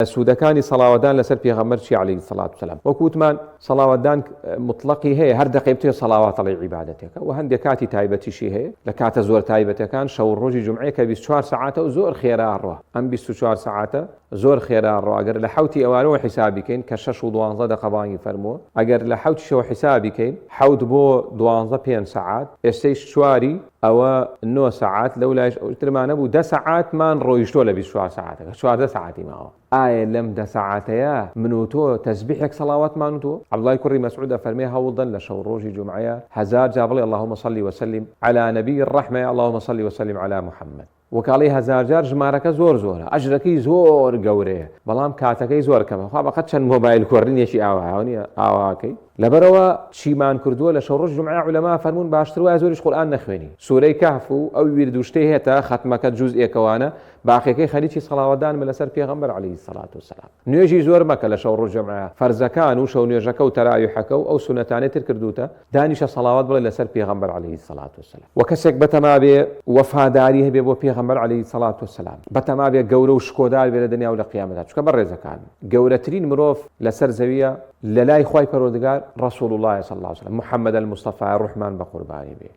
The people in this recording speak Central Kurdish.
سوودەکانی سەڵاوەتدان لەسەر پێغەمبەر عليه الصلاة والسلام وەکوتمان سەڵاوەتدان مطلقی هەیە هەر دقەی بتوێ سەڵاوات ئەڵێ عیبادەتێکە و هەندێک کاتی تایبەتیشی هەیە لە کاتە زۆر تایبەتەکان شەو ڕۆژی جومعەیە کە 24 ساعاتە و زۆر خێراڕوە ئەم 24 ساعاتە زۆر خێراڕوە ئەگەر لە حوتی ئەوانەوە حیسابیکەین کە 6 و 12 دقە بانگی فەرمووە ئەگەر لە حوتیشەوە حیسابیکەین 7 بۆ 12 5 ساعات ئێستەی چواری ئەوە 9 ساعات لەو لایش ئەوترمانە بوو 10 ساعاتمان ڕۆیشتۆ لە 24 ساعاتەکە 14 ساعتی ماوە ئایا لەم 10 ساعاتەیە من و تۆ تەسبیحێک سەڵاوەتمان و تۆ عەبدوڵای کوڕی مەسعود فەرمێ هەوڵدەن لە شەو ڕۆژی جومعەیە 1000 جا بڵێ اللهم صل وسلم على نبي الرحمة اللهم صل وسلم على محمد وەکاڵی 1000 جار ژمارەکە زۆرە ئەجرەکەی زۆر گەورەیە بەڵام کاتەکەی زۆر کەمە خوا بەقەت چەند مۆبایل کۆڕینێکی ئاوایە ئاواکەی لەبەرەوە چیمان کردووە لە شەو ڕۆژ جومعە عولەما فەرموون باشتر وایە زۆریش قورئان نەخوێنی سوورەی کەهف و ئەو ویردوشتەی هێتە ختمەکە جوزئێکەوانە باقیەکەی خەریکی سەڵاوەتدان لەسەر پێغەمبەر عليه الصلاة والسلام نوێژی زۆر مەکە لە شەو ڕۆژ جومعە فەرزەکان و شەو نوێژەکە و تەراویحەکە و ئەو سونەتانەی تر کردوتە دانیشە سەڵاوەت بڵێ لەسەر پێغەمبەر عليه الصلاة والسلام و کەسێک بەتەما بێ وەفاداری هەبێ بۆ پێغەمبەر عليه الصلاة والسلام بەتەما بێ گەورە و شکۆدار بێ لە دنیا و لە قیامەتدا چونکە بەڕێزەکان گەورەترین مرۆڤ لەسەر زەویە لە لای خوای پەروەردگار رسول الله صلى الله عليه وسلم محمد المصطفى الرحمن بقرباني به